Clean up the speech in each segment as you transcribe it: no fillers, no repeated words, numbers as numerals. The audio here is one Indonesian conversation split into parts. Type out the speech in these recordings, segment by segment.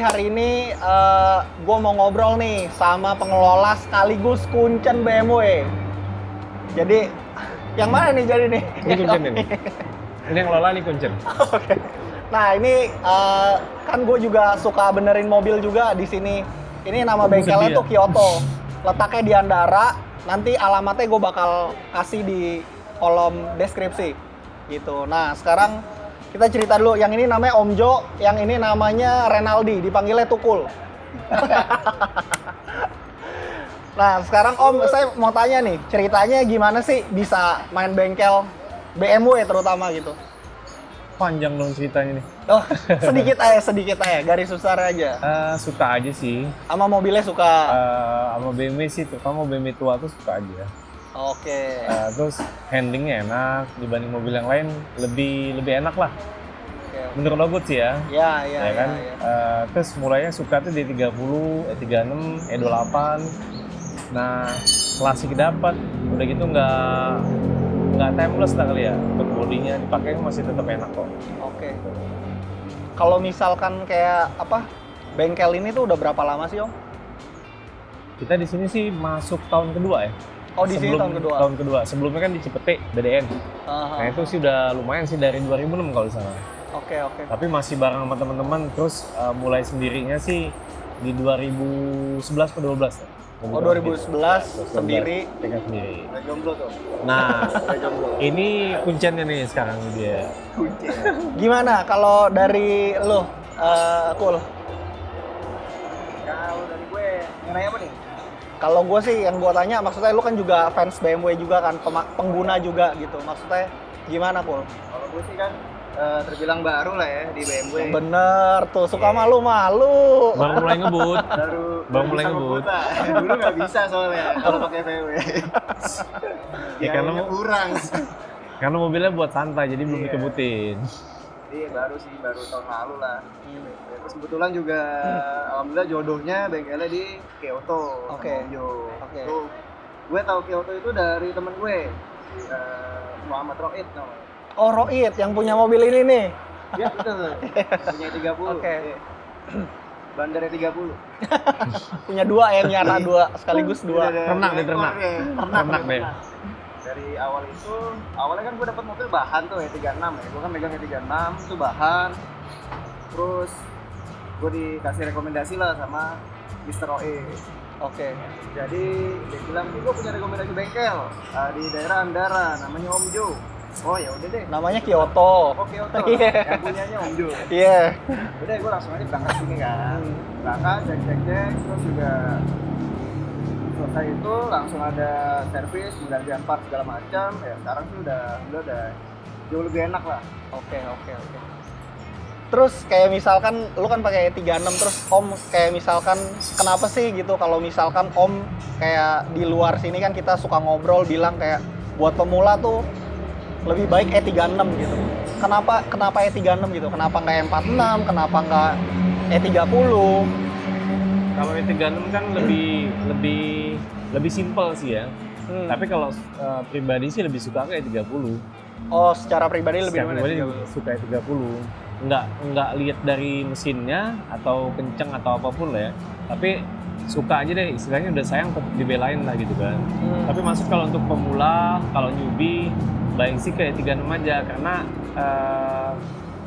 hari ini gue mau ngobrol nih sama pengelola sekaligus kuncen BMW. Jadi yang mana nih jadi nih? Ini kuncen ini. Ini yang ngelola nih kuncen. Oke. Nah ini kan gue juga suka benerin mobil juga di sini. Ini nama bengkelnya tuh Kyoto. Letaknya di Andara. Nanti alamatnya gue bakal kasih di kolom deskripsi. Gitu. Nah sekarang kita cerita dulu. Yang ini namanya Om Jo. Yang ini namanya Renaldi. Dipanggilnya Tukul. Nah sekarang Om, saya mau tanya nih, ceritanya gimana sih bisa main bengkel BMW terutama gitu? Panjang dong ceritanya nih. Oh, sedikit aja, garis besar aja. Suka aja sih. Sama mobilnya suka? Sama BMW sih, terutama BMW tua tuh suka aja. Oke. Terus handlingnya enak, dibanding mobil yang lain lebih enak lah. Oke. Menurut Ogut sih ya. Ya kan? Terus mulainya suka tuh di 30, E36, E28. Nah, klasik dapat, udah gitu nggak timeless lah kali ya. Untuk bodinya dipakai masih tetap enak kok. Oke. Kalau misalkan kayak apa, bengkel ini tuh udah berapa lama sih Om? Kita di sini sih masuk tahun kedua ya. Oh di sini tahun kedua. Tahun kedua. Sebelumnya kan di Cipete, BDN. Nah itu sih udah lumayan sih dari 2006 kalau di sana. Oke. Tapi masih bareng sama teman-teman. Terus mulai sendirinya sih di 2011 ke 12 ya. Oh 2011 sendiri. Tinggal sendiri. Jomblo tuh. Nah, ini kuncinya nih sekarang dia. Gimana kalau dari lo, Kul? Kalau dari gue, nanya apa nih? Kalau gue sih yang gue tanya, maksudnya lu kan juga fans BMW juga kan, pengguna juga gitu. Maksudnya gimana, Kul? Kalau gue sih kan terbilang baru lah ya di BMW. Bener tuh, suka malu-malu. Baru mulai ngebut. Baru mulai bisa ngebut. lah. Dulu nggak bisa soalnya kalau pakai VW. Ya, karena kurang. Karena mobilnya buat santai, jadi belum Iya. dikebutin. Iya baru tahun lalu lah. Terus kebetulan juga alhamdulillah jodohnya bengkelnya di Kyoto. Oke. Sama Om Jo. Oke. Tuh, gue tahu Kyoto itu dari temen gue. Muhammad Roid namanya. Oh, Roid yang punya mobil ini nih. Iya betul. Punya 30. Oke. Iya. Bandarnya 30. Punya dua ya, nyara dua, sekaligus dua. Ternak deh, ternak. Ternak deh. Dari awalnya kan gue dapat mobil bahan tuh ya 36 ya. Gue kan megangnya 36 itu bahan. Terus gue dikasih rekomendasi lah sama Mr. Oe. Oke. Jadi dia bilang, gue punya rekomendasi bengkel di daerah Andara, namanya Om Jo. Oh ya udah deh. Namanya Kyoto. Oh Kyoto. Iya. Yang punyanya Om Jo. Iya. Udah gue langsung aja berangkat sini kan. Berangkat cek terus juga selesai itu langsung ada servis, penggantian part segala macam. Ya sekarang sih udah jauh lebih enak lah. Oke. Terus kayak misalkan lu kan pakai 36, terus Om kayak misalkan kenapa sih gitu kalau misalkan Om kayak di luar sini kan kita suka ngobrol bilang kayak buat pemula tuh lebih baik E36 gitu. Kenapa E36 gitu? Kenapa nggak E46? Kenapa nggak E30? Kalau E36 kan lebih simpel sih ya. Tapi kalau pribadi sih lebih suka ke E30. Oh, secara pribadi lebih Secara mana? pribadi suka E30. Nggak lihat dari mesinnya atau kenceng atau apapun lah ya. Tapi suka aja deh, istilahnya udah sayang tetap dibelain lah gitu kan. Tapi masuk kalau untuk pemula, kalau newbie, baik sih kayak 36 aja karena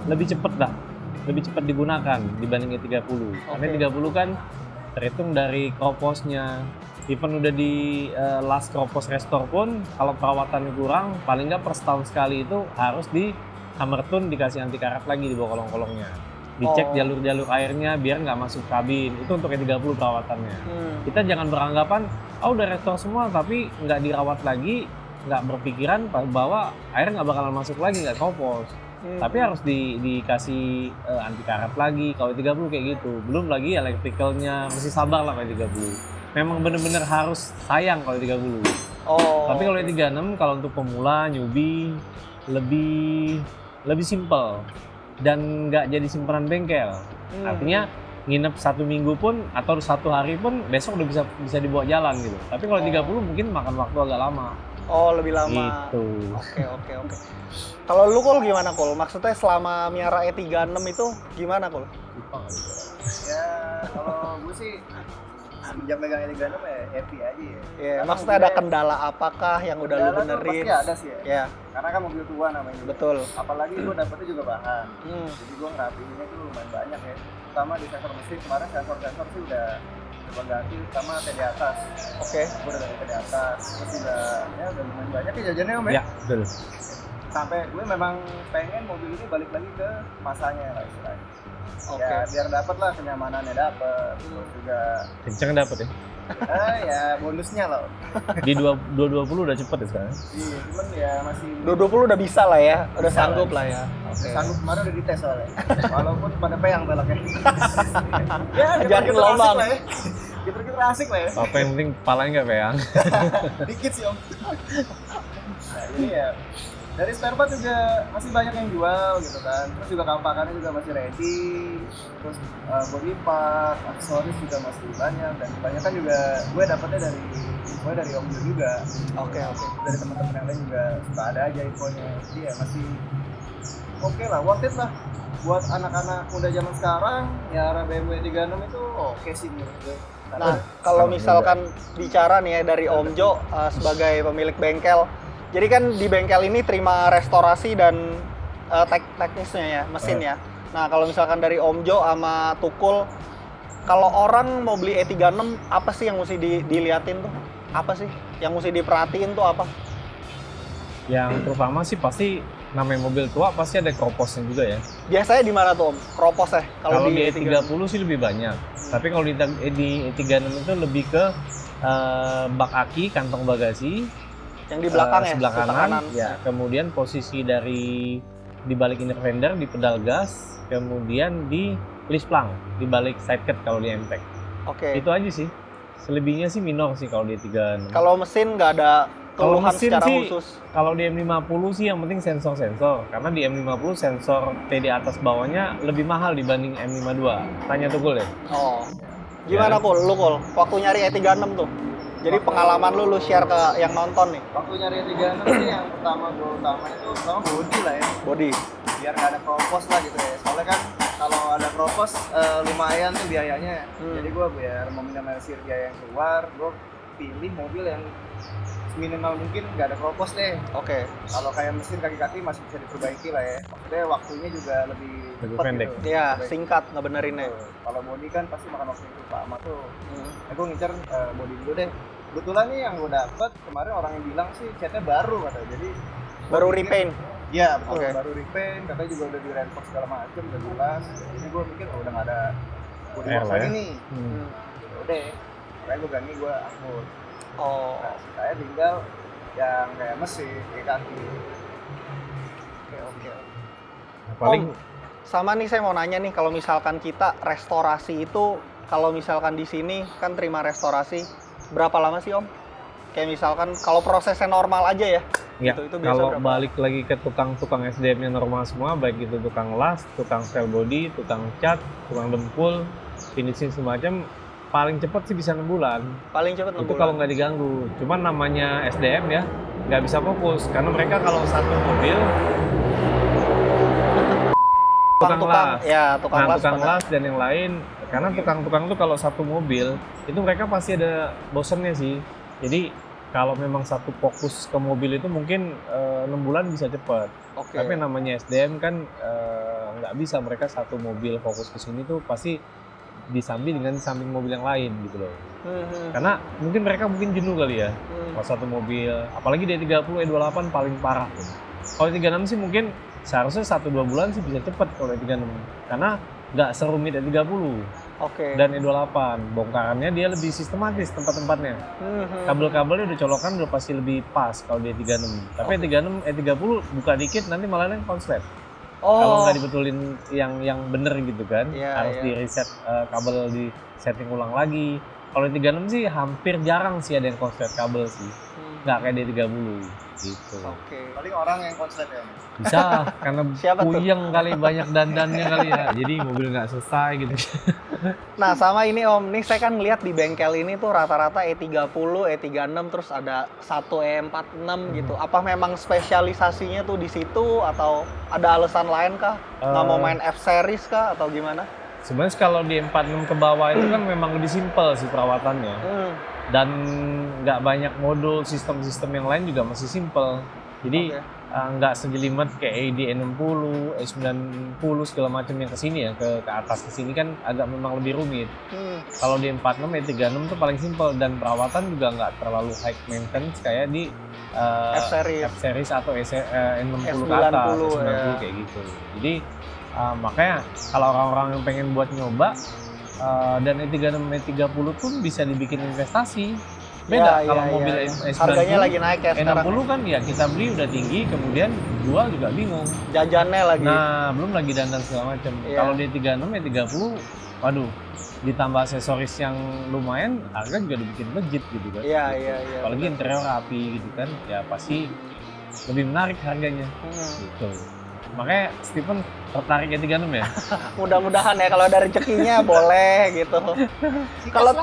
lebih cepet digunakan dibanding E30. Karena 30 kan terhitung dari kroposnya. Even udah di last kropos restore pun kalau perawatan kurang, paling nggak per setahun sekali itu harus di hammer tune, dikasih anti karat lagi di bawah kolong-kolongnya. Dicek jalur-jalur airnya biar nggak masuk kabin. Itu untuk E30 perawatannya. Kita jangan beranggapan, udah restore semua tapi nggak dirawat lagi, nggak berpikiran bahwa air nggak bakalan masuk lagi, nggak kopos. Tapi harus dikasih anti karat lagi kalau 30 kayak gitu. Belum lagi elektrikalnya, mesti sabar lah kalau 30. Memang bener-bener harus sayang kalau 30. Tapi kalau 36 kalau untuk pemula, newbie lebih simpel dan nggak jadi simpanan bengkel. Artinya nginep 1 minggu pun atau 1 hari pun besok udah bisa dibawa jalan gitu. Tapi kalau 30 mungkin makan waktu agak lama. Oh, lebih lama. Gitu. Oke. Kalau lu gimana, Kul? Maksudnya selama miara E36 itu gimana, Kul? Ya Kalau gue sih semenjak megang E36 ya happy aja ya. Iya, Karena maksudnya ada mobilnya- kendala apakah yang udah lu kendala tuh benerin? pasti ada sih ya. Ya, Karena kan mobil tua namanya. betul. Apalagi gue dapetnya juga bahan. Hmm. Jadi gue ngerapiinnya tuh lumayan banyak ya. Pertama di sensor mesin kemarin sensor sih udah coba ganti sama di atas. Oke. Gue udah ganti di atas. Terus juga ya udah lumayan banyak ya jajannya om ya. Ya, betul. Sampai gue memang pengen mobil ini balik lagi ke masanya lah istilahnya. Oke. Ya biar dapat lah kenyamanannya dapat. Terus juga Kenceng dapet ya. ya bonusnya lah. Di 220 udah cepet ya sekarang. Iya, cuman ya masih 220 udah bisa lah ya, udah Bisa sanggup lah. lah ya. Oke. sanggup kemarin udah dites soalnya. Walaupun pada peyang belaknya. Ya, Ajarin gitu-gitu lomang. asik lah ya. Gitu-gitu asik lah ya. Apa yang penting kepalanya nggak peyang. Dikit sih om. Nah ini ya dari spare part juga masih banyak yang jual gitu kan. Terus juga kampakannya juga masih ready. Terus body part, aksesoris juga masih banyak dan kebanyakan juga gue dapetnya dari Om Jo juga. Oke. Dari teman-teman yang lain juga suka ada aja infonya. Jadi ya masih oke lah, worth it lah. Buat anak-anak muda zaman sekarang, ya BMW 36 itu oke sih menurut gue. Nah, kalau Sama misalkan bicara nih ya dari Om Jo sebagai pemilik bengkel, jadi kan di bengkel ini terima restorasi dan teknisnya ya, mesin ya. Nah, kalau misalkan dari Om Jo sama Tukul, kalau orang mau beli E36, apa sih yang mesti diliatin tuh? Apa sih yang mesti diperhatiin tuh apa? Yang terutama sih pasti namanya mobil tua pasti ada kroposnya juga ya. Biasanya di mana tuh Om? Kropos ya? Kalau di E30 sih lebih banyak. Tapi kalau di E36 itu lebih ke bak aki, kantong bagasi, Yang di belakang ya? sebelah sebelah kanan. Ya, kemudian posisi di balik inner fender, di pedal gas, kemudian di leaf plank, di balik side cut kalau di MTEK. Oke. Itu aja sih. Selebihnya sih minor sih kalau di E36. Kalau mesin nggak ada Kalau keluhan mesin secara sih, khusus? kalau di M50 sih yang penting sensor-sensor. Karena di M50 sensor TD atas bawahnya lebih mahal dibanding M52. Tanya Tukul ya. Oh. Gimana Ya. Kul? Lu Kul, waktu nyari E36 tuh? Jadi pengalaman lu share ke yang nonton nih? Waktu nyari 36 sih yang pertama gue utamain itu pertama body lah ya. Body. Biar nggak ada kropos lah gitu ya. Soalnya kan kalau ada kropos lumayan tuh biayanya. Jadi gue biar meminimalisir biaya yang keluar, gue pilih mobil yang minimal mungkin nggak ada kropos deh. Oke. Kalau kayak mesin kaki-kaki masih bisa diperbaiki lah ya. Maksudnya waktunya juga lebih Lebih cepet pendek. gitu. Iya, Diperbaiki. singkat ngebenerinnya. Tuh. Kalau body kan pasti makan waktu itu Pak Ahmad tuh. Hmm. Gue ngincer body dulu deh. Kebetulan nih yang gue dapet kemarin orang yang bilang sih catnya baru katanya. Jadi Baru gua pikir- repaint. Iya betul, Oke. baru repaint, katanya juga udah di reinforce segala macem, udah jelas. Jadi gue mikir udah nggak ada body Air work lah lagi ya. nih. Udah, makanya gue berani gue angkut. Oh. Nah, saya tinggal yang kayak mesin, kayak kaki. Oke. Paling Sama nih saya mau nanya nih, kalau misalkan kita restorasi itu, kalau misalkan di sini kan terima restorasi, berapa lama sih Om? Kayak misalkan kalau prosesnya normal aja ya? ya, itu biasa kalau berapa? balik lagi ke tukang SDM yang normal semua, baik itu tukang las, tukang style body, tukang cat, tukang dempul, finishing semacam, paling cepat sih bisa 6 bulan. Paling cepat 6 Itu bulan. kalau nggak diganggu. Cuman namanya SDM ya, nggak bisa fokus. Karena mereka kalau satu mobil, tukang las. Ya, tukang Nah, las. tukang pada- las dan yang lain, karena tukang-tukang tuh kalau satu mobil, itu mereka pasti ada bosennya sih. Jadi kalau memang satu fokus ke mobil itu mungkin 6 bulan bisa cepat. Oke. Tapi namanya SDM kan nggak bisa, mereka satu mobil fokus ke sini tuh pasti disambi dengan samping mobil yang lain gitu loh. Karena mungkin mereka jenuh kali ya. Kalau satu mobil, apalagi di 30 E28 paling parah tuh. Kalau 36 sih mungkin seharusnya 1-2 bulan sih bisa cepet kalau 36. Karena nggak serumit E30 Oke. dan E28. Bongkarannya dia lebih sistematis tempat-tempatnya. Kabel-kabelnya udah colokan udah pasti lebih pas kalau di E36. Tapi E30 buka dikit nanti malah yang konslet. Kalau nggak dibetulin yang bener gitu kan, Iya, harus iya. di reset kabel, di setting ulang lagi. Kalau di 36 sih hampir jarang sih ada yang konslet kabel sih, nggak kayak di 30 gitu. Oke. Paling orang yang konslet ya. Bisa karena Siapa tuh? puyeng kali, banyak dandannya kali ya, jadi mobil nggak selesai gitu. Nah, sama ini Om, nih saya kan ngeliat di bengkel ini tuh rata-rata E30, E36, terus ada 1 E46 gitu. Apa memang spesialisasinya tuh di situ atau ada alasan lain kah? Nggak mau main F-series kah atau gimana? Sebenarnya kalau di 46 ke bawah itu kan memang lebih simpel sih perawatannya. Dan nggak banyak modul, sistem-sistem yang lain juga masih simpel. Jadi nggak sejelimet kayak ED60, E90 segala macam yang kesini ya, ke atas kesini kan agak memang lebih rumit. Kalau di 46, E36 itu paling simpel dan perawatan juga nggak terlalu high maintenance kayak di F-series atau E60 ke atas, E90 kayak gitu. Jadi makanya kalau orang-orang yang pengen buat nyoba dan E36, E30 pun bisa dibikin investasi. Beda kalau mobil E90, harganya lagi naik ya sekarang. E60 kan ya kita beli udah tinggi, kemudian jual juga bingung. Jajannya lagi. Nah, belum lagi dandan segala macam. Kalau di E36, E30, waduh, ditambah aksesoris yang lumayan, harga juga dibikin legit gitu kan. Iya. Apalagi interior rapi gitu kan, ya pasti lebih menarik harganya. Gitu. Makanya Stephen tertarik E36 ya? Mudah-mudahan ya kalau ada rezekinya boleh gitu. Kalau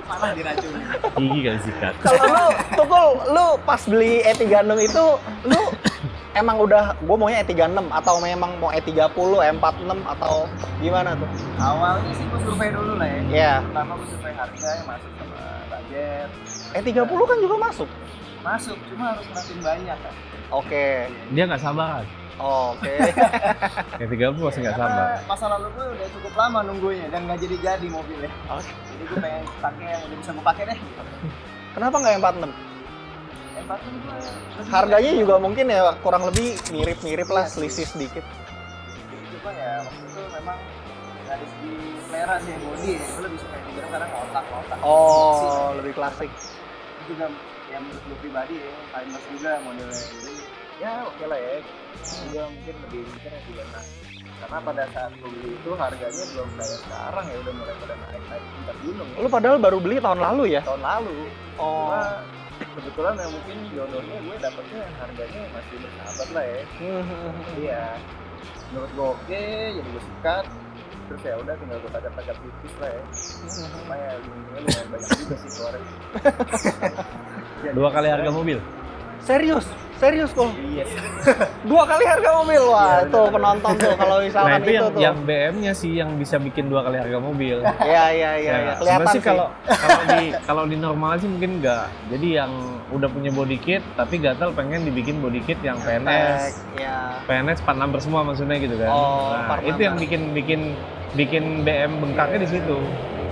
Malah diracun. Gigi kali sikat. Kalau lu pas beli E36 itu lu emang udah gue maunya E36 atau memang mau E30, E46 atau gimana tuh? Awalnya sih gue survei dulu lah ya. Iya. Pertama gue survei harga yang masuk sama budget. E30 kan juga masuk. Masuk, cuma harus makin banyak kan. Oke. Dia nggak sabaran. Oke. E30 masih nggak sabar. Karena masa lalu gue udah cukup lama nunggunya dan nggak jadi mobilnya. Oke. Jadi gue pengen pakai yang udah bisa gue pakai deh. Kenapa nggak E46? E40 gue Harganya juga mungkin ya kurang lebih mirip-mirip lah, selisih sedikit. cuma ya waktu itu memang dari segi selera sih body ya. Gue lebih suka yang karena ngotak. Oh, lebih klasik. Itu juga yang menurut gue pribadi ya, timeless juga modelnya. Jadi ya oke lah ya. Juga mungkin lebih mikir yang juga nah. Karena pada saat gue beli itu harganya belum kayak sekarang ya, udah mulai pada naik tingkat gunung ya. Lu padahal baru beli tahun lalu ya? Tahun lalu. Oh. Cuma kebetulan yang mungkin jodohnya gue dapetnya harganya masih bersahabat lah ya. Jadi ya menurut gue oke, jadi gue sikat. Terus ya udah tinggal gue tajam-tajam tipis lah ya. Cuma ya ujungnya lumayan banyak juga sih keluarnya. 2 kali harga mobil. Serius kok. Iya. 2 kali harga mobil. Wah, itu penonton tuh kalau Nah misalkan itu itu tuh. yang BM-nya sih yang bisa bikin 2 kali harga mobil. Iya. Kelihatan sih sih. kalau di normal sih mungkin enggak. Jadi yang udah punya body kit tapi gatal pengen dibikin body kit yang PNS. Iya. PNS 46 semua maksudnya gitu kan. Oh, Nah, 46. itu yang bikin BM bengkaknya di situ.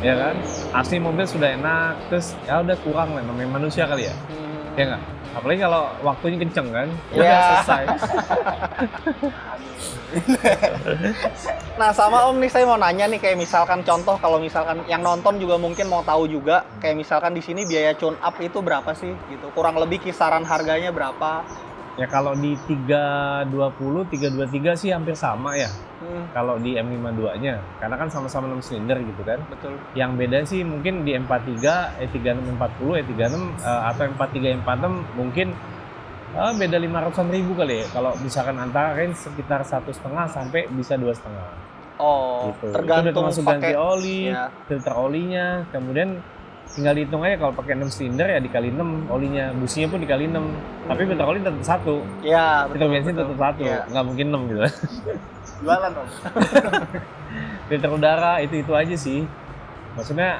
Ya kan? Asli mobil sudah enak, terus ya udah kurang lah namanya manusia kali ya. Ya enggak? Apalagi kalau waktunya kenceng kan, udah Iya. selesai. Nah sama Om nih saya mau nanya nih kayak misalkan contoh kalau misalkan yang nonton juga mungkin mau tahu juga kayak misalkan di sini biaya tune up itu berapa sih gitu, kurang lebih kisaran harganya berapa? Ya kalau di 320, 323 sih hampir sama ya. Kalau di M52-nya, karena kan sama-sama 6 silinder gitu kan. Betul. Yang beda sih mungkin di M43, E36 M40, E36 atau M43 M46 mungkin beda 500-an ribu kali ya. Kalau misalkan antara range sekitar 1,5 sampai bisa 2,5. Oh, Gitu. tergantung itu udah termasuk ganti pakai oli, ya. filter olinya, kemudian tinggal dihitung aja kalau pakai 6 silinder ya dikali 6 olinya, businya pun dikali 6. Tapi filter oli tetap 1. Ya, Filter bensin tetap 1, Ya. nggak mungkin 6 gitu. Jualan Om. Filter udara itu aja sih. Maksudnya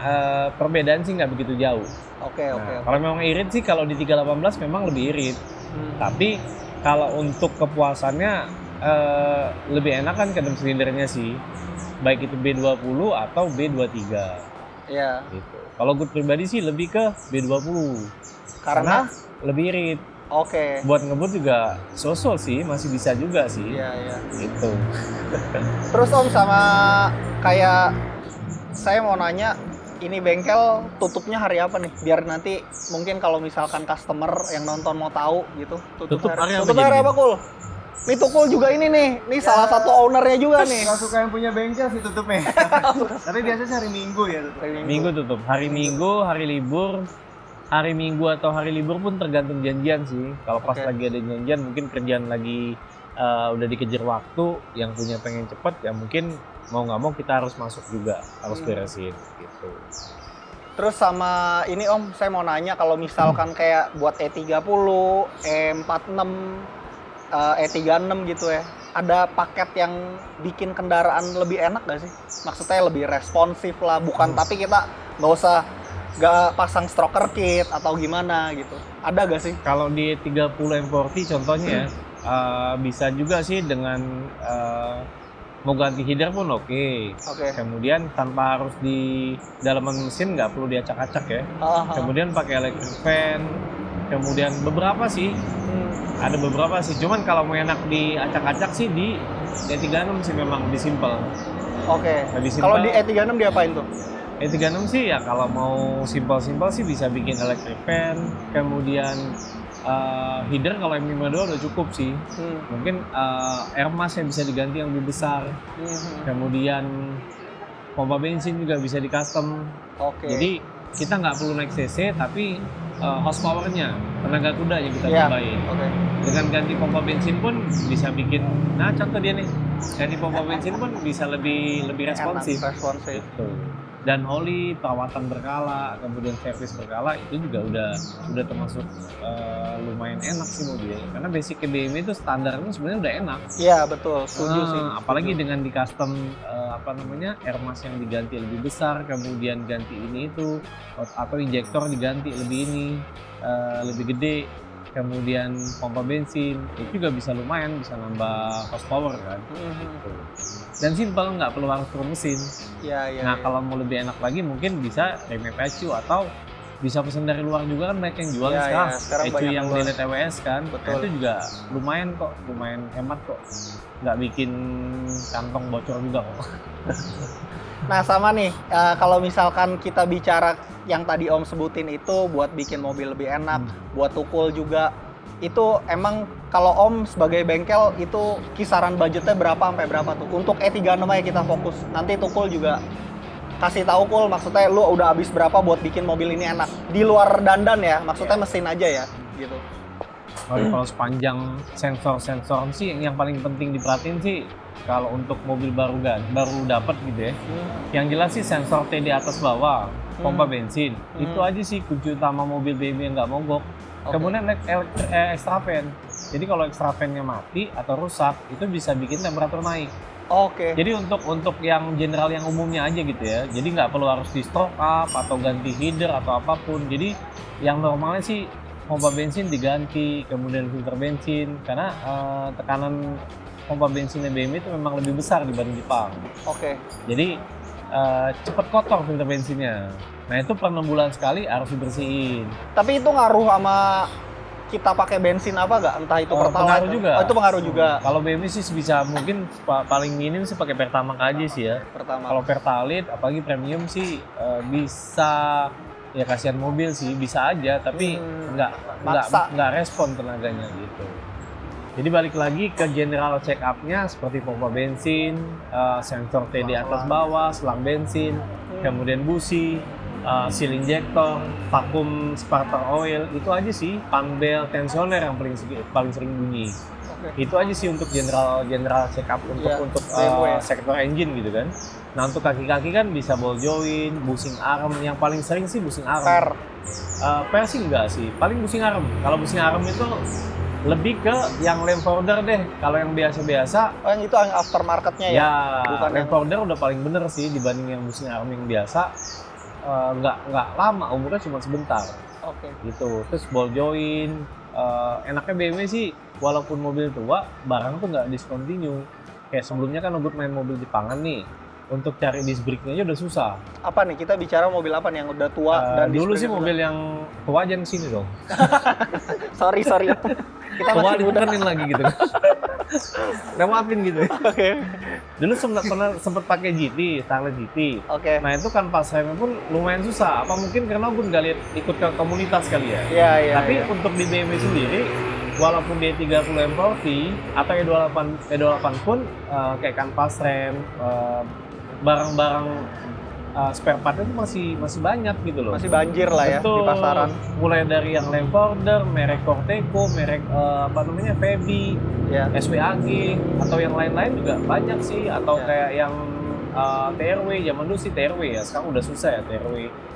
perbedaan sih nggak begitu jauh. Oke. Kalau memang irit sih kalau di 318 memang lebih irit. Tapi kalau untuk kepuasannya lebih enak kan ke 6 silindernya sih. Baik itu B20 atau B23. Iya. Gitu. Kalau gue pribadi sih lebih ke B20. Karena lebih irit. oke. Buat ngebut juga sosol sih, masih bisa juga sih. Iya. Gitu. Terus Om sama kayak saya mau nanya ini bengkel tutupnya hari apa nih? Biar nanti mungkin kalau misalkan customer yang nonton mau tahu gitu, Tutup hari apa tutup hari jadi? apa, Kul? Nih Tukul juga ini nih salah satu ownernya juga nih. Gak suka yang punya bengkel sih tutupnya. Tapi biasanya hari Minggu ya tutup. Minggu tutup. Hari Minggu, hari libur. Hari Minggu atau hari libur pun tergantung janjian sih. Kalau pas Oke. lagi ada janjian, mungkin kerjaan lagi udah dikejar waktu, yang punya pengen cepet, ya mungkin mau nggak mau kita harus masuk juga, harus beresin gitu. Terus sama ini Om, saya mau nanya kalau misalkan kayak buat E30, E46, E36 gitu ya. ada paket yang bikin kendaraan lebih enak gak sih? Maksudnya lebih responsif lah, bukan tapi kita nggak pasang stroker kit atau gimana gitu. Ada gak sih? Kalau di 30 M40 contohnya ya, bisa juga sih dengan mau ganti header pun oke. Oke. Kemudian tanpa harus di dalaman mesin, nggak perlu diacak-acak ya. Kemudian pakai electric fan. Kemudian beberapa sih, ada beberapa sih. Cuman kalau mau enak diacak-acak sih di E36 sih memang di simple. Oke. Lebih simpel. Kalau di E36 diapain tuh? E36 sih ya kalau mau simple-simple sih bisa bikin electric fan. Kemudian header kalau M52 udah cukup sih. Mungkin air mask yang bisa diganti yang lebih besar. Kemudian pompa bensin juga bisa di custom. Oke. Jadi kita nggak perlu naik cc tapi horsepower-nya, tenaga kudanya kita Iya. tambahin. Oke. Dengan ganti pompa bensin pun bisa bikin, nah contoh dia nih, ganti pompa bensin pun bisa lebih responsif. Enak, responsif. Gitu. Dan oli, perawatan berkala, kemudian servis berkala itu juga udah termasuk lumayan enak sih mobilnya. Karena basic BMW itu standarnya sebenarnya udah enak. Iya betul, setuju sih. Apalagi dengan di custom air mask yang diganti lebih besar, kemudian ganti ini itu atau injektor diganti lebih gede, kemudian pompa bensin itu juga bisa lumayan, bisa nambah horsepower kan. Dan simpel, nggak perlu harus turun mesin. Iya. Nah kalau mau lebih enak lagi mungkin bisa rem ECU atau bisa pesan dari luar juga kan banyak yang jual Iya, sekarang. iya, sekarang ECU banyak yang keluar. delete TWS kan. Betul. Nah, itu juga lumayan kok, lumayan hemat kok. Nggak bikin kantong bocor juga kok. Nah sama nih, kalau misalkan kita bicara yang tadi Om sebutin itu buat bikin mobil lebih enak, buat tukul juga, itu emang kalau Om sebagai bengkel itu kisaran budgetnya berapa sampai berapa tuh? Untuk E36 aja kita fokus, nanti tukul juga kasih tahu Kul, maksudnya lu udah habis berapa buat bikin mobil ini enak. Di luar dandan ya, maksudnya mesin aja ya, gitu. Kalau sepanjang sensor sih yang paling penting diperhatiin sih kalau untuk mobil baru dapat gitu ya. Yang jelas sih sensor TD atas bawah, pompa bensin. Itu aja sih kunci utama mobil BMW yang nggak mogok. Kemudian extra fan. Jadi kalau extra fan-nya mati atau rusak, itu bisa bikin temperatur naik. Oke. Jadi untuk yang general yang umumnya aja gitu ya. Jadi nggak perlu harus di stroke up atau ganti header atau apapun. Jadi yang normalnya sih pompa bensin diganti, kemudian filter bensin karena tekanan pompa bensinnya BMW itu memang lebih besar dibanding Jepang. Oke. Jadi cepat kotor filter bensinnya. Nah itu per 6 bulan sekali harus dibersihin. Tapi itu ngaruh sama kita pakai bensin apa nggak? Entah itu Pertalite. Pengaruh juga. Oh, itu pengaruh juga. Kalau BMW sih bisa mungkin paling minim sih pakai Pertamax aja sih ya. Pertama. Kalau Pertalite apalagi premium sih bisa ya kasihan mobil sih bisa aja tapi nggak respon tenaganya gitu. Jadi balik lagi ke general check up-nya seperti pompa bensin, sensor TD atas bawah, selang bensin, kemudian busi, seal injector, vakum starter oil, itu aja sih. Pan belt, tensioner yang paling sering bunyi. Itu aja sih untuk general check up untuk sektor engine gitu kan. Nah untuk kaki-kaki kan bisa ball joint, busing arm, yang paling sering sih busing arm. Per sih enggak sih, paling busing arm. Kalau busing arm itu lebih ke yang lane forwarder deh. Kalau yang biasa-biasa, Oh yang itu yang aftermarketnya ya? ya Bukan lane forwarder udah paling bener sih dibanding yang busing arm yang biasa. Nggak lama, umurnya cuma sebentar. Oke. Gitu. Terus ball joint, enaknya BMW sih walaupun mobil tua, barang tuh nggak discontinue. Kayak sebelumnya kan ngebut main mobil Jepangan nih, untuk cari disc brake-nya aja udah susah. Apa nih, kita bicara mobil apa nih yang udah tua dan Dulu display-nya sih mobil yang tua aja kesini dong. sorry kita Tua masih muda. dibenerin lagi gitu. Udah maafin gitu. Oke. Dulu sempet pakai GT, Starlet GT. Oke. Nah itu kan pas remnya pun lumayan susah. Apa mungkin karena gue nggak ikut ke komunitas kali ya? Iya. Tapi untuk di BMW sendiri, walaupun dia 30 M40 atau E28 pun kayak kanvas rem, barang-barang spare part itu masih banyak gitu loh. Masih banjir lah ya di pasaran. Mulai dari yang lane forwarder, merek Corteco, merek Febi, Ya. SWAG, atau yang lain-lain juga banyak sih. Atau kayak yang TRW, zaman dulu sih TRW ya, sekarang udah susah ya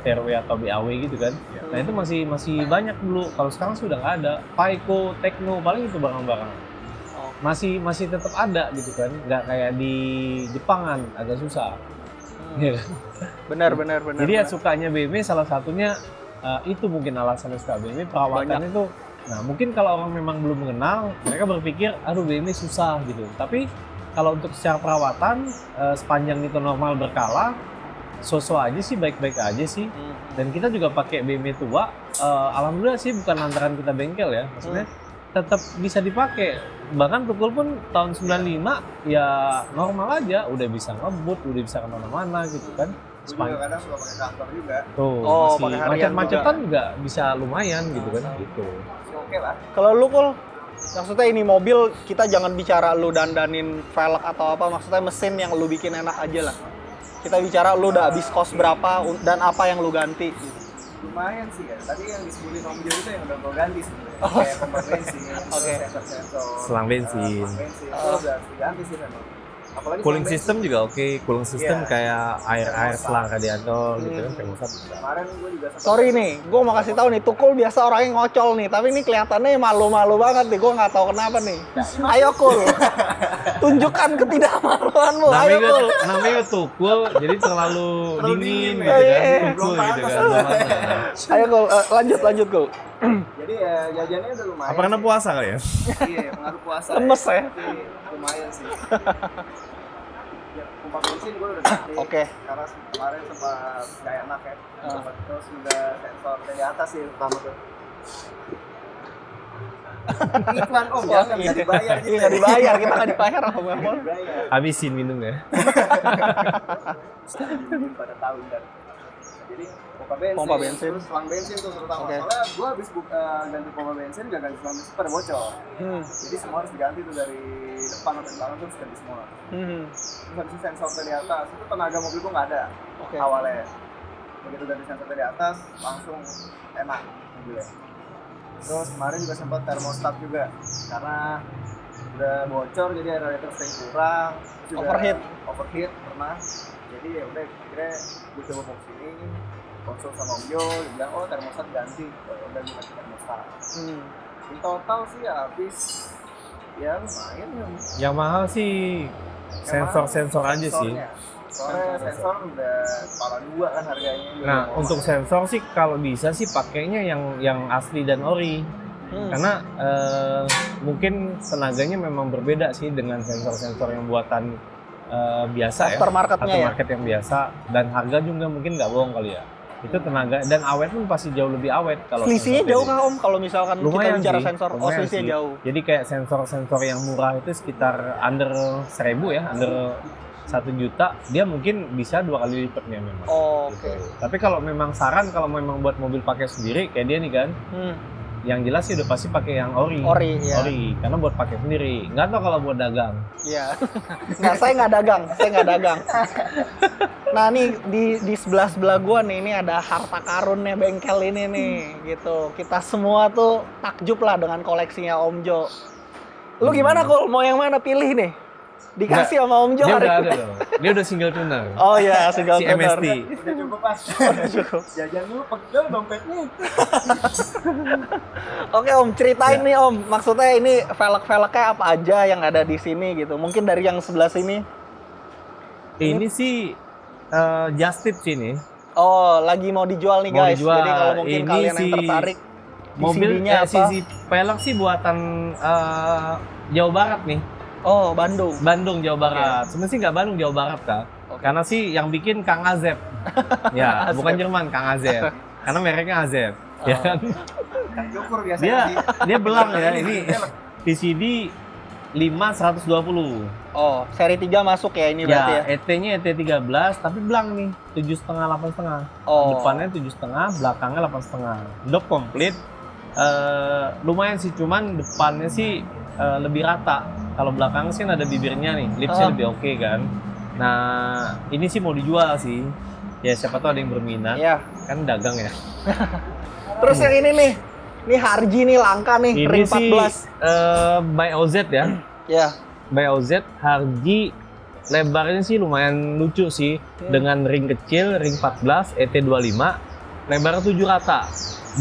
TRW atau BAW gitu kan. Nah itu masih banyak dulu. Kalau sekarang sudah nggak ada. Paico, Tekno, paling itu barang-barang. masih tetap ada gitu kan, nggak kayak di Jepangan agak susah. Iya kan? Benar. Jadi ya sukanya BMW salah satunya itu mungkin alasannya suka BMW, perawatannya itu. Nah mungkin kalau orang memang belum mengenal, mereka berpikir aduh BMW susah gitu. Tapi kalau untuk secara perawatan sepanjang itu normal berkala, so-so aja sih, baik-baik aja sih. Dan kita juga pakai BMW tua, alhamdulillah sih bukan lantaran kita bengkel ya, maksudnya tetap bisa dipakai. Bahkan Tukul pun tahun 95 ya normal aja, udah bisa ngebut, udah bisa kemana-mana gitu kan. Gue juga kadang suka pakai kantor juga. Tuh, Oh, masih pakai harian macet-macetan juga bisa lumayan gitu kan, gitu. Masih oke lah. Kalau lu Kul, maksudnya ini mobil kita jangan bicara lu dandanin velg atau apa, maksudnya mesin yang lu bikin enak aja lah. Kita bicara lu udah habis cost berapa dan apa yang lu ganti. Lumayan sih ya. Tadi yang disebutin Om Jo itu yang udah gue ganti sebenarnya. Oh. Kayak pompa bensin, Oke. sensor-sensor. Selang bensin. Itu udah harus diganti sih memang. Apalagi Cooling selang system juga oke, cooling system Iya. kayak air selang radiator gitu kan, termostat bisa. bensin. Kemarin gue juga sempat Sorry nih, gue mau kasih tahu nih, Tukul biasa orangnya ngocol nih, tapi ini kelihatannya malu-malu banget nih, gue nggak tahu kenapa nih. Ayo Kul, tunjukkan ketidakmaluanmu, ayo Kul. Namanya Tukul, jadi terlalu dingin gitu Iya, kan, iya. Tukul Belum gitu kan. panas. belum panas. Ayo Kul, lanjut Kul. Jadi ya jajannya udah lumayan. Apa karena sih. puasa kali ya? Iya, pengaruh puasa. Lemes ya? Tapi lumayan sih. Ya, pompa bensin gue udah ganti. Oke. Karena kemarin sempat gak enak ya. Terus udah sensor dari atas sih pertama tuh. Iklan Om, jangan nggak dibayar gitu. Iya, nggak dibayar, kita nggak dibayar sama Bang Kul. Dibayar. Habisin minum ya. Pada tahu kan. Jadi pompa bensin, terus selang bensin tuh terutama. Oke. Soalnya gue habis ganti pompa bensin, gak ganti selang bensin pada bocor. Jadi semua harus diganti tuh dari depan sampai belakang tuh harus ganti semua. Terus habis itu sensor dari atas, itu tenaga mobil gue nggak ada Oke. awalnya. Begitu ganti sensor dari atas, langsung enak mobilnya. Terus kemarin juga sempat termostat juga, karena udah bocor jadi air radiator sering kurang. Terus juga overheat pernah. Jadi ya udah kira gue coba mau sini, konsul sama Om Jo, dia bilang oh termostat ganti, udah gue ganti termostat. Di total sih habis ya lumayan ya. Yang mahal sih sensor-sensor aja sih. Soalnya sensor udah kepala dua kan harganya. Nah, untuk sensor sih kalau bisa sih pakainya yang asli dan ori. Karena mungkin tenaganya memang berbeda sih dengan sensor-sensor yang buatan biasa ya. Aftermarketnya ya? Aftermarket yang biasa. Dan harga juga mungkin nggak bohong kali ya. Itu tenaga dan awet pun pasti jauh lebih awet kalau Selisihnya sensor jauh PD. kah Om kalau misalkan kita Lumayan bicara sih, sensor? Oh, lumayan selisihnya sih. jauh. Jadi kayak sensor-sensor yang murah itu sekitar under 1.000 ya, under 1 juta, dia mungkin bisa 2 kali lipatnya memang. Oh, Gitu. oke. Tapi kalau memang saran kalau memang buat mobil pakai sendiri kayak dia nih kan, yang jelas sih udah pasti pakai yang ori. Ori, ya. Ori, karena buat pakai sendiri. Nggak tahu kalau buat dagang. Iya. Nggak, saya nggak dagang. Nah nih di sebelah gua nih, ini ada harta karunnya bengkel ini nih, gitu. Kita semua tuh takjub lah dengan koleksinya Om Jo. Lu gimana Kul? Mau yang mana pilih nih? Dikasih sama Om Jo Dia hari udah ini. ada loh. Dia udah single tuner. Oh iya, single Si tuner. MST. Udah cukup Mas. Cukup. Jajan dulu pegel dompetnya. Oke Om, ceritain Ya. nih Om. Maksudnya ini velg-velgnya apa aja yang ada di sini gitu. Mungkin dari yang sebelah sini. Ini sih just tip sih nih. Oh, lagi mau dijual nih Mau guys. dijual. Jadi kalau mungkin Ini kalian yang si tertarik, Mobil CD-nya apa? si pelek sih buatan Jawa Barat nih. Oh, Bandung. Bandung, Jawa Barat. Sebenarnya sih nggak Bandung, Jawa Barat kak. Oke. Karena sih yang bikin Kang Azep. Ya, Azep. bukan Jerman, Kang Azep. Karena mereknya Azep. Ya kan? Kan cukur biasanya. Dia belang ya. Ini PCD 5120. Oh, seri 3 masuk ya ini berarti ya? Ya, ET-nya ET13, tapi belang nih. 7,5, 8,5. Oh. Depannya 7,5, belakangnya 8,5. Dop komplit. Lumayan sih, cuman depannya sih lebih rata. Kalau belakang sih ada bibirnya nih, lipsnya lebih oke kan. Nah, ini sih mau dijual sih. Ya siapa tahu ada yang berminat. Iya. Kan dagang ya. Terus yang ini nih. Ini Harji nih langka nih, Ini ring sih 14. by OZ ya. Ya. By OZ Harji lebarnya sih lumayan lucu sih. Dengan ring kecil, ring 14, ET25, lebarnya 7 rata.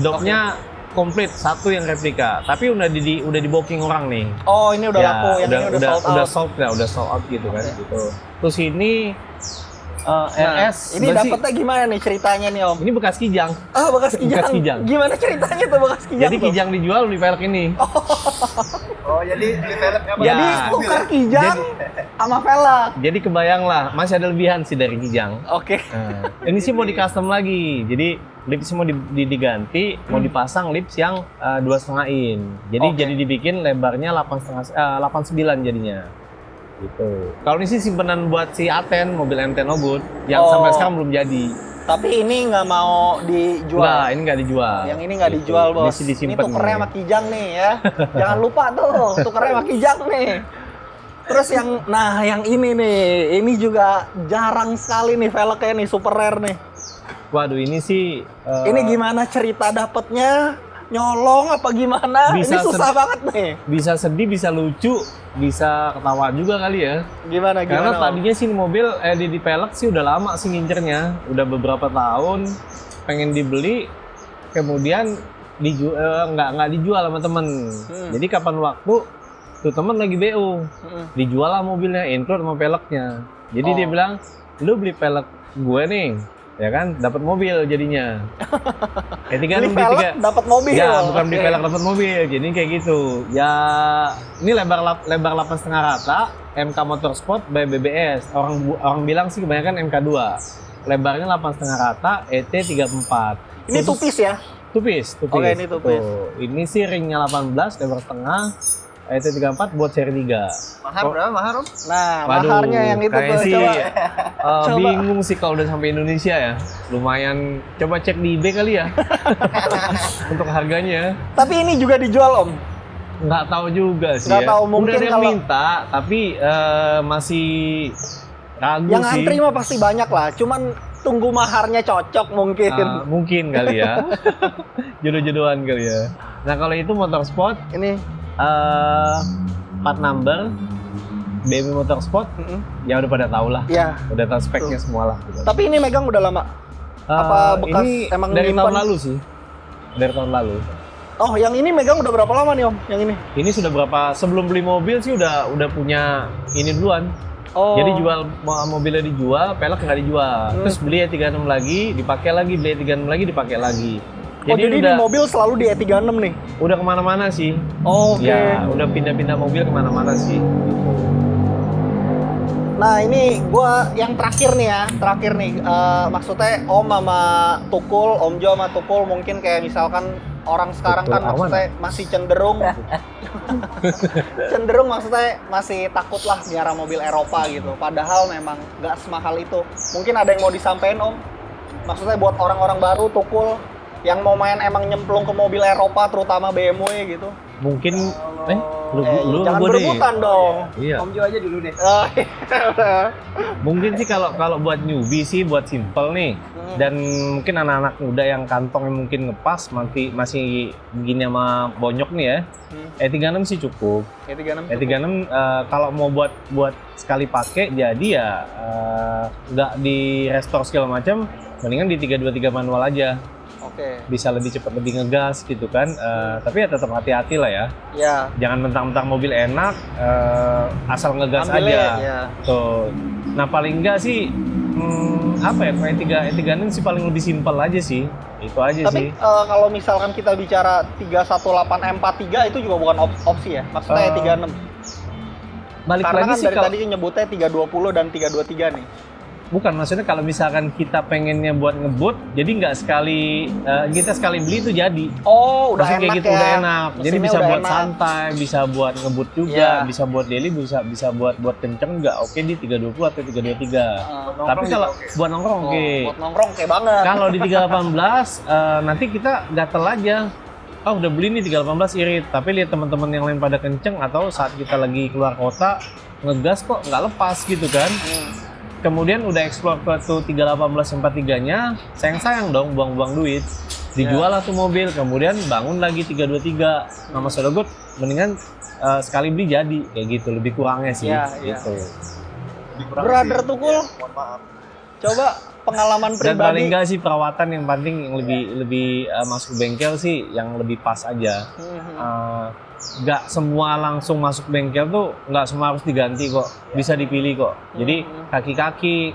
Dopnya komplit, satu yang replika. Tapi udah di booking orang nih. Oh, ini udah Ya, laku, yang ini udah sold out. Udah sold out gitu kan. Gitu. Terus ini Nah, RS. ini berarti- dapetnya gimana nih ceritanya nih Om? Ini bekas Kijang. Ah, bekas kijang. Bekas Kijang. Gimana ceritanya tuh bekas kijang? Jadi tuh? Kijang dijual di velg ini. Oh, jadi di velg apa? Ya. Jadi tukar kijang sama velg. Jadi kebayang lah, masih ada lebihan sih dari Kijang. Oke. Nah, ini sih mau di custom lagi. Jadi lips mau diganti, mau dipasang lips yang 2,5 in. Jadi Oke. jadi dibikin lebarnya 8,9 jadinya. Gitu. Kalau ini sih simpenan buat si Aten, mobil M10 Ogut yang Oh. sampai sekarang belum jadi. Tapi ini nggak mau dijual. Enggak, ini nggak dijual. Yang ini nggak Gitu. dijual, Bos. Ini sih Ini disimpan. tukernya sama kijang nih ya. Jangan lupa tuh, tukernya sama kijang nih. Terus yang ini nih, ini juga jarang sekali nih velgnya nih, super rare nih. Waduh, ini sih Ini gimana cerita dapetnya? Nyolong apa gimana? Bisa Ini susah banget nih. bisa sedih, bisa lucu, bisa ketawa juga kali ya. Gimana Karena Om? tadinya sih mobil di pelek sih udah lama sih ngincernya, udah beberapa tahun pengen dibeli, kemudian nggak dijual sama temen. Jadi kapan waktu tuh temen lagi BU, dijual lah mobilnya, include sama peleknya. Jadi dia bilang, lu beli pelek gue nih, ya kan, dapat mobil jadinya. Beli velg dapat mobil. Ya, bukan beli Oke. pelek dapat mobil. Jadi kayak gitu. Ya, ini lebar 8,5 rata, MK Motorsport by BBS. Orang bilang sih kebanyakan MK2. Lebarnya 8,5 rata, ET 34. Ini tupis ya? Tupis. Oke, ini tupis. Tuh. Ini sih ringnya 18, lebar setengah, ET 34 buat seri 3. Mahar berapa mahar, Om? Nah, Waduh, maharnya yang itu kayak tuh sih, coba. Coba. bingung sih kalau udah sampai Indonesia ya. Lumayan, coba cek di eBay kali ya. Untuk harganya. Tapi ini juga dijual Om. Nggak tahu juga sih. Nggak ya. tahu, mungkin udah ada yang kalau- minta, tapi masih ragu Yang sih. antri mah pasti banyak lah. Cuman tunggu maharnya cocok mungkin. Mungkin kali ya. Jodoh-jodohan kali ya. Nah kalau itu motorsport, Ini. part number, BMW Motorsport, ya udah pada tahu lah. Ya. Udah tahu speknya semua lah. Gitu. Tapi ini megang udah lama. Apa bekas ini emang dari nyimpan? tahun lalu sih. Dari tahun lalu. Oh, yang ini megang udah berapa lama nih Om? Yang ini? Ini sudah berapa, sebelum beli mobil sih udah punya ini duluan. Oh. Jadi mobilnya dijual, pelek nggak dijual. Terus beli E36 lagi, dipakai lagi, beli E36 lagi, dipakai lagi. Jadi udah, di mobil selalu di E36 nih. udah kemana-mana sih. Oh, oke. Ya, udah pindah-pindah mobil kemana-mana sih. Nah, ini gua yang terakhir nih ya. Terakhir nih, maksudnya Om sama Tukul, Om Jo sama Tukul mungkin kayak misalkan orang sekarang Tukul kan awan. maksudnya masih cenderung maksudnya masih takut lah miara mobil Eropa gitu. Padahal memang nggak semahal itu. Mungkin ada yang mau disampaikan Om? Maksudnya buat orang-orang baru Tukul yang mau main emang nyemplung ke mobil Eropa terutama BMW gitu. Mungkin lu Jangan gua deh. berebutan dong. Iya. Om Jo aja dulu deh. Oh, Mungkin sih kalau buat newbie sih buat simple nih. Dan mungkin anak-anak muda yang kantongnya mungkin ngepas masih begini sama bonyok nih ya. E36 sih cukup. E36. E36 kalau mau buat sekali pakai jadi ya nggak di restore segala macam, mendingan di 323 manual aja. Oke. Bisa lebih cepat, lebih ngegas gitu kan. Tapi ya tetap hati-hati lah ya. Ya. Jangan mentang-mentang mobil enak asal ngegas Ambilnya, aja. ya. Tuh. Nah paling enggak sih apa ya, E36 sih paling lebih simpel aja sih. Itu aja Tapi sih. kalau misalkan kita bicara 318 M43 itu juga bukan opsi ya? Maksudnya E36. Balik Karena lagi kan sih dari kalau tadi nyebutnya 320 dan 323 nih. bukan, maksudnya kalau misalkan kita pengennya buat ngebut, jadi nggak sekali kita sekali beli itu jadi. Oh, udah Maksudnya enak kayak gitu ya. udah enak. Jadi Mesinnya bisa udah buat enak. santai, bisa buat ngebut juga, Iya. bisa buat daily, bisa buat kenceng juga. Oke di 320 atau 323. Tapi kalau buat nongkrong Oh, oke. buat nongkrong kayak banget. Kalau di 318 nanti kita gatel aja. Oh udah beli nih 318 irit, tapi lihat teman-teman yang lain pada kenceng atau saat kita lagi keluar kota ngegas kok nggak lepas gitu kan. Kemudian udah explore ke tuh 318 43-nya, sayang dong buang-buang duit. Dijual lah tuh mobil, kemudian bangun lagi 323. Nama Sodogot mendingan sekali beli jadi kayak gitu, lebih kurangnya sih Iya, iya. gitu. Brother Tukul, Mohon maaf. coba pengalaman Dan paling pribadi. enggak sih perawatan yang penting yang lebih masuk bengkel sih yang lebih pas aja. Nggak semua langsung masuk bengkel tuh nggak semua harus diganti kok, bisa dipilih kok. Jadi kaki-kaki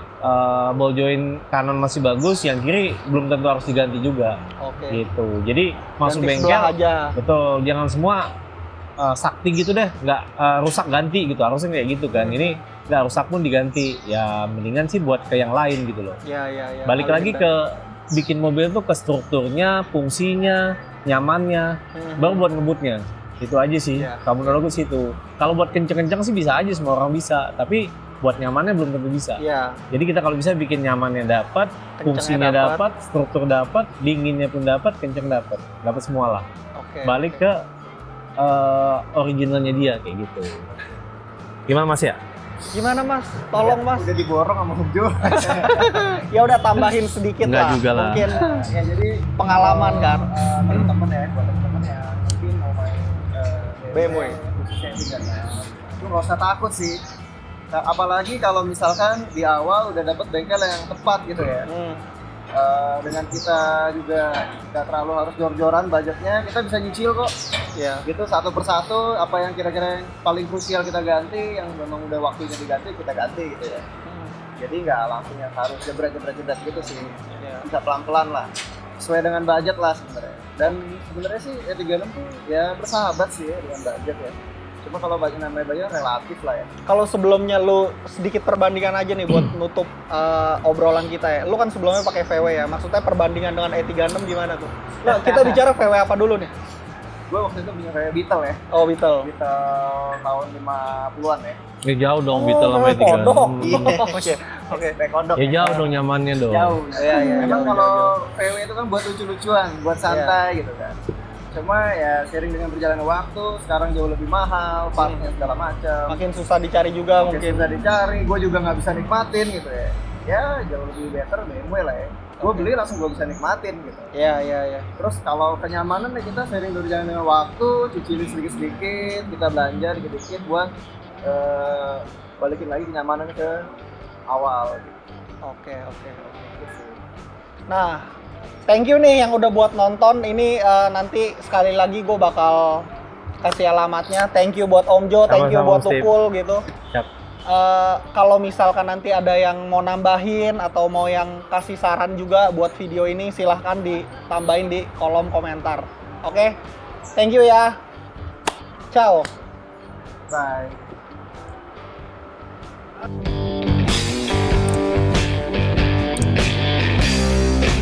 ball joint kanan masih bagus, yang kiri belum tentu harus diganti juga. Oke. Gitu. Jadi masuk Ganti bengkel sebelah aja. betul, jangan semua sakti gitu deh, nggak rusak ganti gitu, harusnya kayak gitu kan. Ini nggak rusak pun diganti, ya mendingan sih buat ke yang lain gitu loh. Ya. Balik Paling lagi benar. ke bikin mobil tuh ke strukturnya, fungsinya, nyamannya, baru buat ngebutnya. Itu aja sih. Iya. Kalau menurut aku situ. Kalau buat kenceng-kenceng sih bisa aja, semua orang bisa. Tapi buat nyamannya belum tentu bisa. Iya. Jadi kita kalau bisa bikin nyamannya dapat, fungsinya dapat, struktur dapat, dinginnya pun dapat, kenceng dapat semua lah. Oke. Balik ke originalnya dia kayak gitu. Gimana Mas ya? Gimana Mas? Tolong Mas. Udah diborong sama Hubjo. Ya udah tambahin sedikit Enggak lah. juga lah. Mungkin Ya jadi pengalaman kan. teman-teman ya, buat teman-teman yang mungkin mau main BMW. khususnya yang 36, itu nggak usah takut sih. Nah, apalagi kalau misalkan di awal udah dapet bengkel yang tepat gitu ya. Dengan kita juga nggak terlalu harus jor-joran budgetnya, kita bisa nyicil kok. Ya. Gitu satu persatu apa yang kira-kira yang paling krusial kita ganti, yang memang udah waktunya diganti kita ganti gitu ya. Jadi nggak langsung yang harus jebret gitu sih. Ya. Bisa pelan-pelan lah, sesuai dengan budget lah sebenarnya. Dan sebenarnya sih E36 tuh ya bersahabat sih ya dengan budget ya. Cuma kalau budget namanya budget relatif lah ya. Kalau sebelumnya lu sedikit perbandingan aja nih buat nutup obrolan kita ya. Lu kan sebelumnya pakai VW ya. Maksudnya perbandingan dengan E36 gimana tuh? Nah, kita bicara VW apa dulu nih? Gue waktu itu punya kayak Beetle ya. Oh, Beetle. Beetle tahun 50-an ya. Ya jauh dong Beetle sama E36. kodok. Iya. Oke. Kayak kodok. Ya jauh dong nyamannya dong. Jauh. Iya, iya, Memang jauh, kalau VW itu kan buat lucu-lucuan, buat santai gitu kan. Cuma ya sering dengan berjalannya waktu, sekarang jauh lebih mahal, partnya segala macam. Makin susah dicari juga mungkin. Susah dicari, gue juga nggak bisa nikmatin gitu ya. Ya jauh lebih better BMW lah ya. Gue beli langsung gue bisa nikmatin gitu. Iya. Terus kalau kenyamanan ya kita sering berjalan dengan waktu, cicilin sedikit-sedikit, kita belanja dikit-dikit buat balikin lagi kenyamanan ke awal. Gitu. Oke. Nah, thank you nih yang udah buat nonton. Ini nanti sekali lagi gue bakal kasih alamatnya. Thank you buat Om Jo, thank you Sama-sama, buat Steve. Tukul gitu. Siap. Kalau misalkan nanti ada yang mau nambahin atau mau yang kasih saran juga buat video ini, silahkan ditambahin di kolom komentar. Oke? Thank you ya. Ciao. Bye.